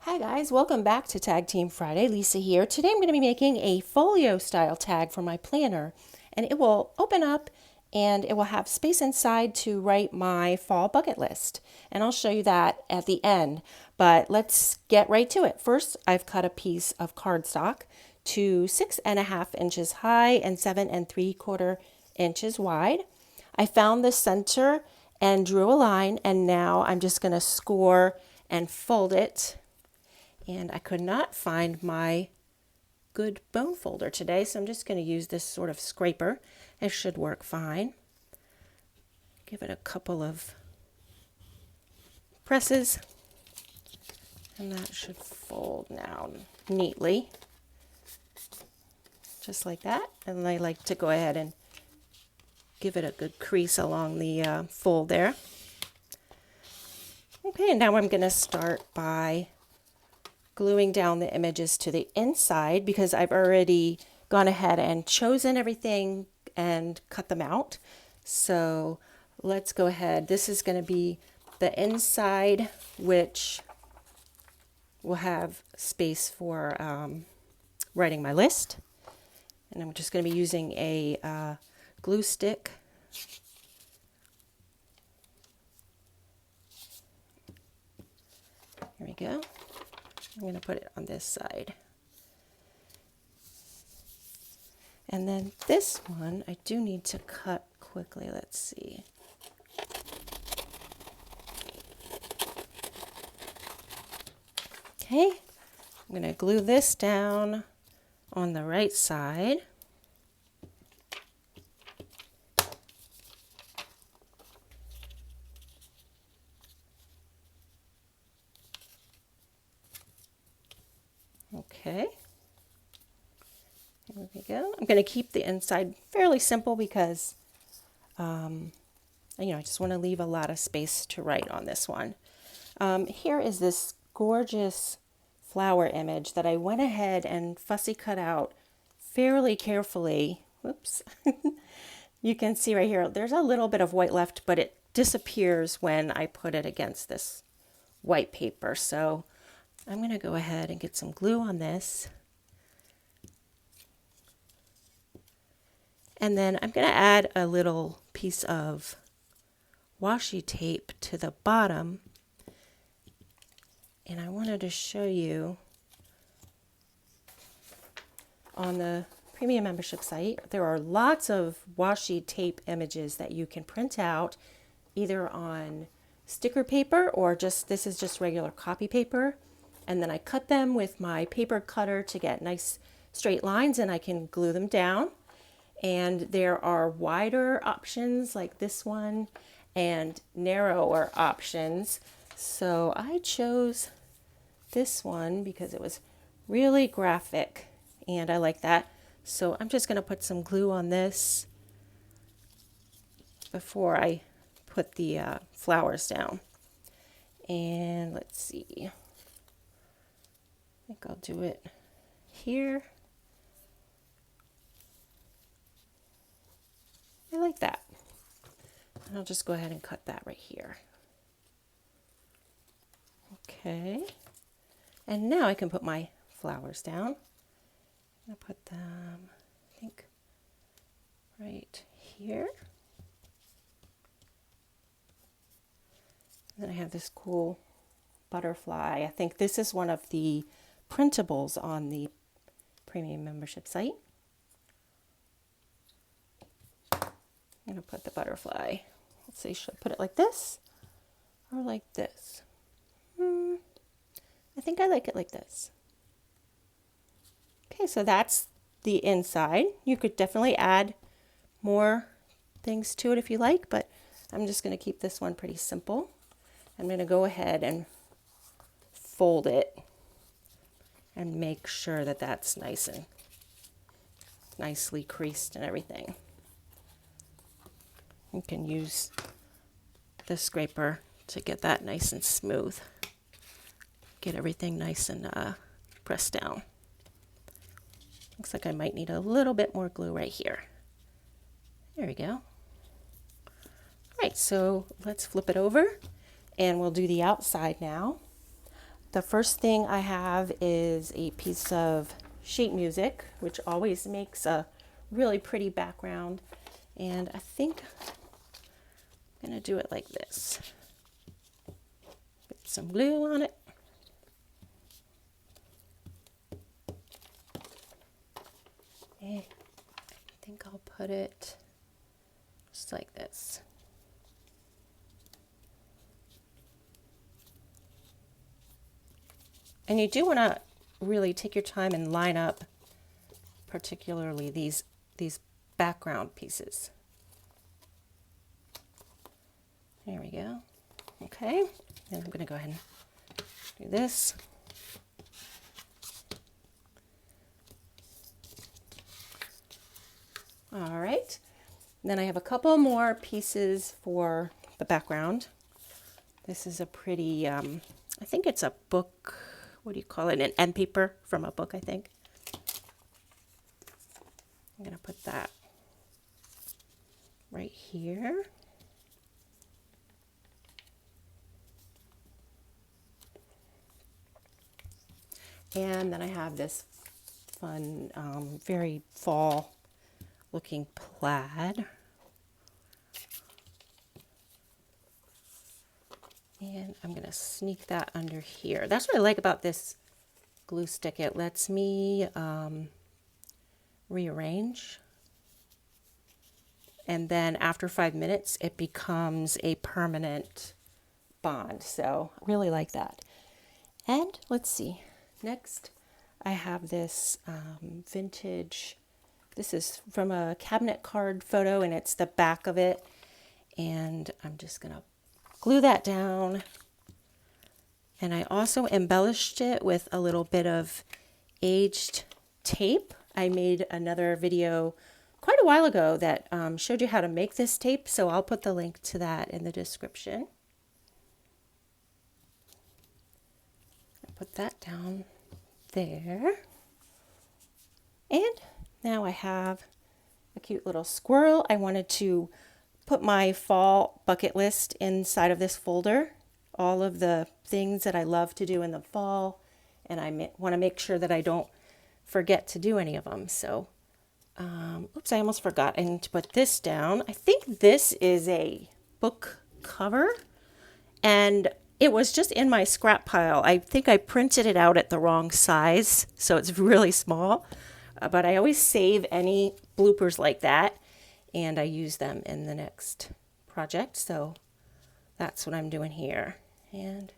Hi guys, welcome back to Tag Team Friday. Lisa here. Today I'm going to be making a folio style tag for my planner, and it will open up and it will have space inside to write my fall bucket list. And I'll show you that at the end, but let's get right to it. First, I've cut a piece of cardstock to 6.5 inches high and 7 3/4 inches wide. I found the center and drew a line, and now I'm just going to score and fold it. And I could not find my good bone folder today, so I'm just going to use this sort of scraper. It should work fine. Give it a couple of presses, and that should fold now neatly, just like that. And I like to go ahead and give it a good crease along the fold there. Okay, now I'm going to start by gluing down the images to the inside because I've already gone ahead and chosen everything and cut them out. So let's go ahead. This is going to be the inside, which will have space for writing my list. And I'm just going to be using a glue stick. Here we go. I'm going to put it on this side. And then this one, I do need to cut quickly. Let's see. Okay, I'm going to glue this down on the right side. Okay, here we go. I'm going to keep the inside fairly simple because, I just want to leave a lot of space to write on this one. Here is this gorgeous flower image that I went ahead and fussy cut out fairly carefully. Whoops. You can see right here, there's a little bit of white left, but it disappears when I put it against this white paper. So I'm going to go ahead and get some glue on this. And then I'm going to add a little piece of washi tape to the bottom. And I wanted to show you on the premium membership site, there are lots of washi tape images that you can print out either on sticker paper or this is just regular copy paper. And then I cut them with my paper cutter to get nice straight lines, and I can glue them down. And there are wider options like this one and narrower options. So I chose this one because it was really graphic and I like that. So I'm just going to put some glue on this before I put the flowers down. And let's see. I think I'll do it here. I like that. And I'll just go ahead and cut that right here. Okay. And now I can put my flowers down. I'm going to put them, I think, right here. And then I have this cool butterfly. I think this is one of the printables on the premium membership site. I'm going to put the butterfly. Let's see, should I put it like this or like this? I think I like it like this. Okay, so that's the inside. You could definitely add more things to it if you like, but I'm just going to keep this one pretty simple. I'm going to go ahead and fold it and make sure that that's nice and nicely creased and everything. You can use the scraper to get that nice and smooth. Get everything nice and pressed down. Looks like I might need a little bit more glue right here. There we go. All right, so let's flip it over and we'll do the outside now. the first thing I have is a piece of sheet music, which always makes a really pretty background. And I think I'm going to do it like this. Put some glue on it. And I think I'll put it just like this. And you do want to really take your time and line up particularly these background pieces. There we go. Okay, and I'm going to go ahead and do this. All right, then I have a couple more pieces for the background. This is a pretty, I think it's a book, what do you call it, an end paper from a book, I think. I'm going to put that right here. And then I have this fun, very fall looking plaid. And I'm going to sneak that under here. That's what I like about this glue stick. It lets me rearrange. And then after 5 minutes, it becomes a permanent bond. So I really like that. And let's see. Next, I have this vintage, this is from a cabinet card photo, and it's the back of it. And I'm just going to glue that down. And I also embellished it with a little bit of aged tape. I made another video quite a while ago that showed you how to make this tape, so I'll put the link to that in the description. Put that down there. And now I have a cute little squirrel. I wanted to put my fall bucket list inside of this folder. All of the things that I love to do in the fall, and I want to make sure that I don't forget to do any of them. So, oops, I almost forgot. I need to put this down. I think this is a book cover, and it was just in my scrap pile. I think I printed it out at the wrong size, so it's really small. But I always save any bloopers like that, and I use them in the next project. So that's what I'm doing here. And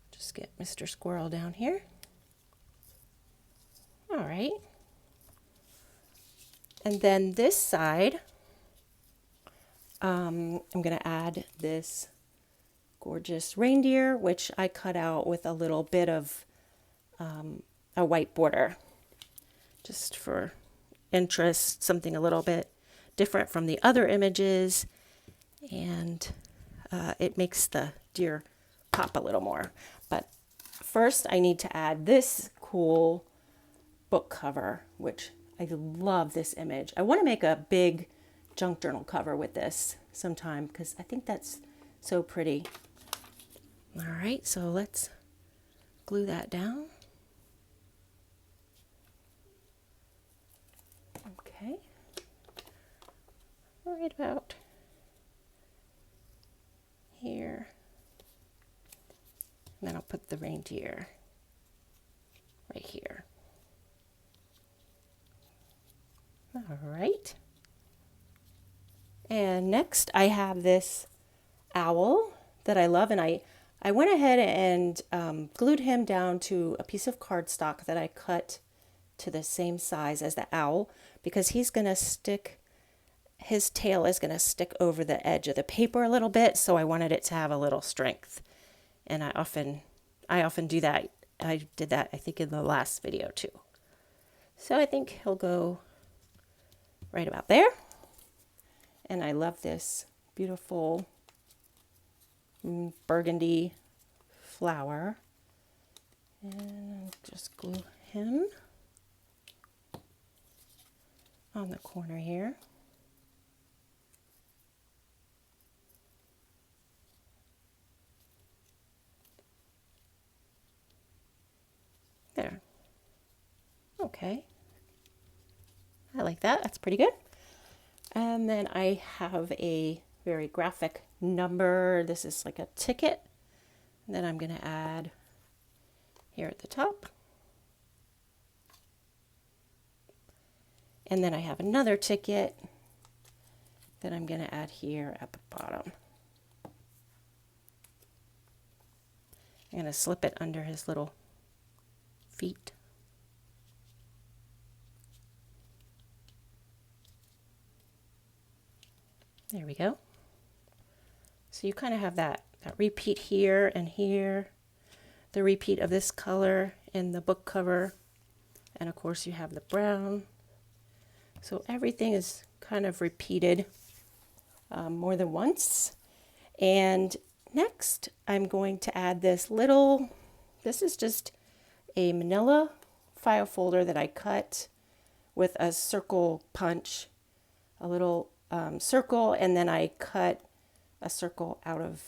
just get Mr. Squirrel down here. All right. And then this side, I'm going to add this gorgeous reindeer, which I cut out with a little bit of a white border, just for interest, something a little bit different from the other images, and it makes the deer pop a little more. But first I need to add this cool book cover, which I love this image. I want to make a big junk journal cover with this sometime because I think that's so pretty. All right, so let's glue that down. Okay, right about here. And then I'll put the reindeer right here. All right. And next I have this owl that I love, and I went ahead and glued him down to a piece of cardstock that I cut to the same size as the owl, because he's going to stick, his tail is going to stick over the edge of the paper a little bit, so I wanted it to have a little strength. And I often do that. I did that, I think, in the last video too. So I think he'll go right about there. And I love this beautiful burgundy flower. And just glue him on the corner here. Okay. I like that. That's pretty good. And then I have a very graphic number. This is like a ticket. And then I'm going to add here at the top. And then I have another ticket that I'm going to add here at the bottom. I'm going to slip it under his little feet. There we go. So you kind of have that repeat here and here, the repeat of this color in the book cover, and of course you have the brown. So everything is kind of repeated more than once. And next I'm going to add this is just a manila file folder that I cut with a circle punch, a little circle, and then I cut a circle out of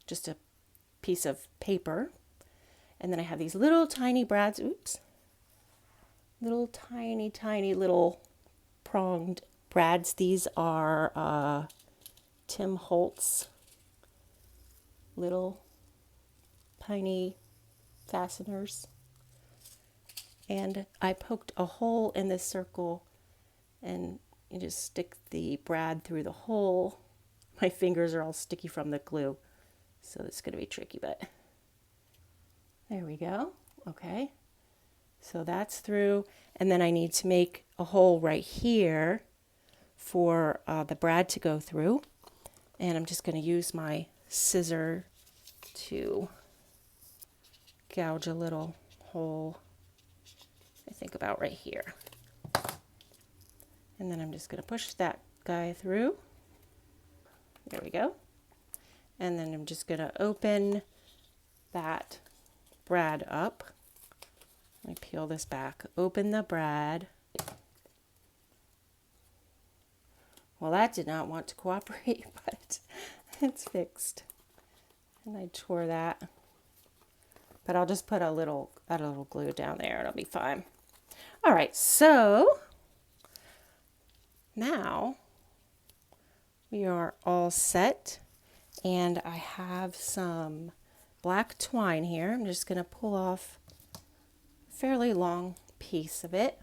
just a piece of paper. And then I have these little tiny brads, little tiny little pronged brads. These are Tim Holtz little tiny fasteners. And I poked a hole in this circle, and you just stick the brad through the hole. My fingers are all sticky from the glue, so it's going to be tricky, but there we go. Okay, so that's through, and then I need to make a hole right here for the brad to go through, and I'm just going to use my scissor to gouge a little hole, I think about right here. And then I'm just going to push that guy through. There we go. And then I'm just going to open that brad up. Let me peel this back. Open the brad. Well, that did not want to cooperate, but it's fixed. And I tore that. But I'll just put a little glue down there. It'll be fine. All right, so now we are all set, and I have some black twine here. I'm just going to pull off a fairly long piece of it,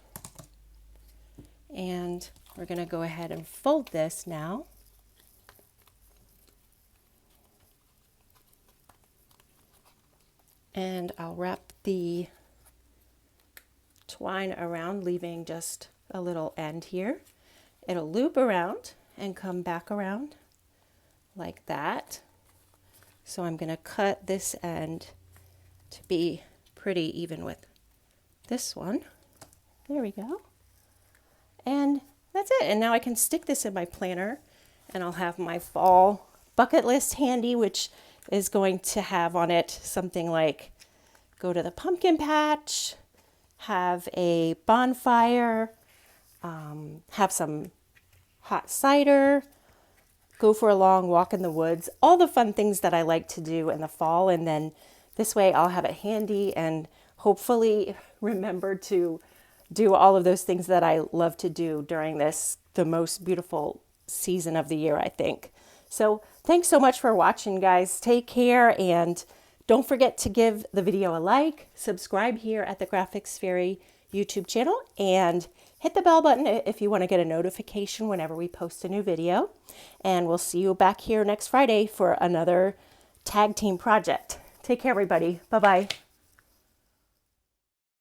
and we're going to go ahead and fold this now. And I'll wrap the twine around, leaving just a little end here. It'll loop around and come back around like that. So I'm going to cut this end to be pretty even with this one. There we go. And that's it. And now I can stick this in my planner, and I'll have my fall bucket list handy, which is going to have on it something like go to the pumpkin patch, have a bonfire, have some hot cider, go for a long walk in the woods, all the fun things that I like to do in the fall. And then this way I'll have it handy and hopefully remember to do all of those things that I love to do during the most beautiful season of the year, I think. So thanks so much for watching, guys. Take care, and don't forget to give the video a like, subscribe here at the Graphics Fairy YouTube channel, and hit the bell button if you want to get a notification whenever we post a new video. And we'll see you back here next Friday for another tag team project. Take care, everybody. Bye-bye.